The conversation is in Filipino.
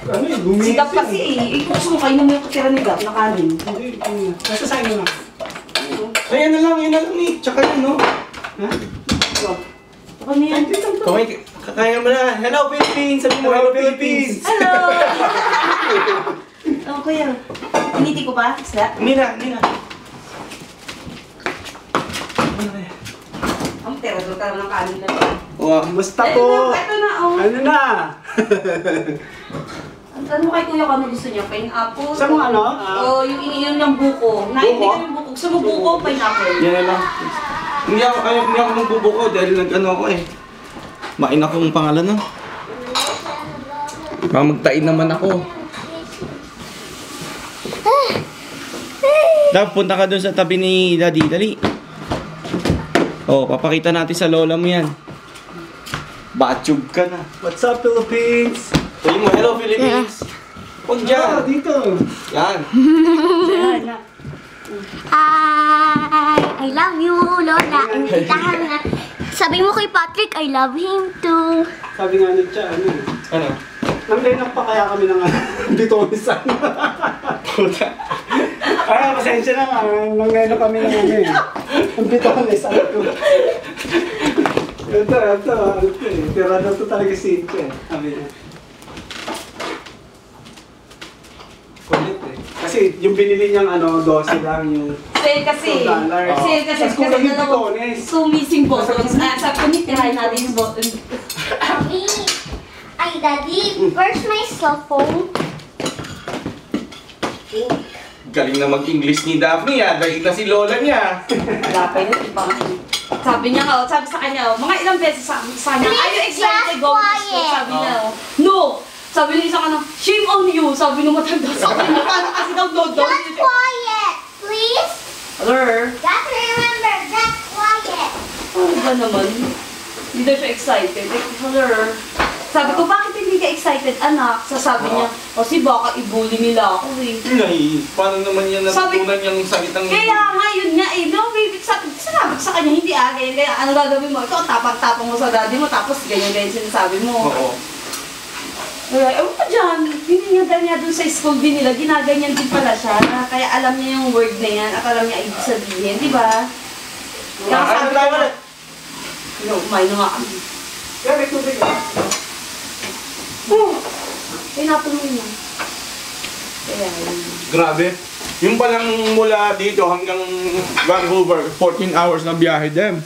Ano eh, gumising. Si Gab kasi eh. Gusto mo kainin mo yung katira ni Gab na kanin. Hindi, nasa sa'yo na. Ay, yan na lang eh. Tsaka yun, no? Ha? Ano yan? Kaya mo na. Hello, Philippines! Sabi mo, hello, Philippines! Hello! Oh, kuya. Initi ko pa? Isla? Hindi na. Ang terador ka ng kanin na. Wow, basta po! Ito na, oh. Ano na? Ano mo kay kuya kung ano gusto niya? Pineapple? Sa mga ano? O yung iniinom niyang buko. Naindig ko yung buko. Gusto mo buko o pineapple? Yan na lang. Hindi ako magbubuko dahil nag-ano ako eh. Main akong pangalan no? Baka magtain naman ako. Dapat punta ka dun sa tabi ni Daddy. Dali. Oh, papakita natin sa lola mo yan. Batsyug ka na. What's up, Philippines? Sabi mo, hello Philippines. Huwag dyan. Dito. Yan. I love you, Lola. Imbitahan na. Sabi mo kay Patrick, I love him too. Sabi nga ni Cha, ano? Ano? Nang-line up pa kaya kami ng bitonesan. Puta. Ah, pasensya na nga. Nang-line up kami ng ano eh. Ang bitonesan ko. Ito eh. Tirada to talaga si Cha eh. Sabi niya. Kulit eh. Kasi yung binili niyang ano, 12 lang yung Sale kasi. $2. Sale kasi. Tapos kulang yung bitones. So missing buttons. Sabi ko, tirahin natin yung button. Mommy. Ay, Daddy, where's my cell phone? Galing na mag-English ni Daphne ah. Dahil na si lola niya. Lapay na iba. Sabi niya nga, sabi sa kanya, mga ilang beses sa kanya, are you excited to go to school? Sabi niya, no! Sabi niya isang ano, shame on you! Sabi nung matanda sa kanya, paano kasi daw dodo? Just quiet, please. Alert! Just remember, just quiet. Ano ba naman? Hindi daw siya excited. Alert! Sabi ko, bakit hindi ka excited, anak? Sasabi niya, kasi baka i-bully nila ako eh. Nay, paano naman yan natutunan yung salitang... Kaya nga, yun nga eh. No, baby, sabi ko sa kanya, hindi kaya ano gagawin mo? Ikaw, tapang-tapang mo sa daddy mo, tapos ganyan-ganyan sinasabi mo. Oo. Kaya, ewan ko dyan, hindi nga dahil nga dun sa school din nila, ginaganyan din pala siya. Kaya alam niya yung word na yan, at alam niya ibig sabihin, di ba? Kaya sabi ko, kumain na nga kami. Kaya may tubig ah. Pinapon mo yun. Kaya yun. Grabe. Yung palang mula dito hanggang Vancouver, 14 hours na biyahe din.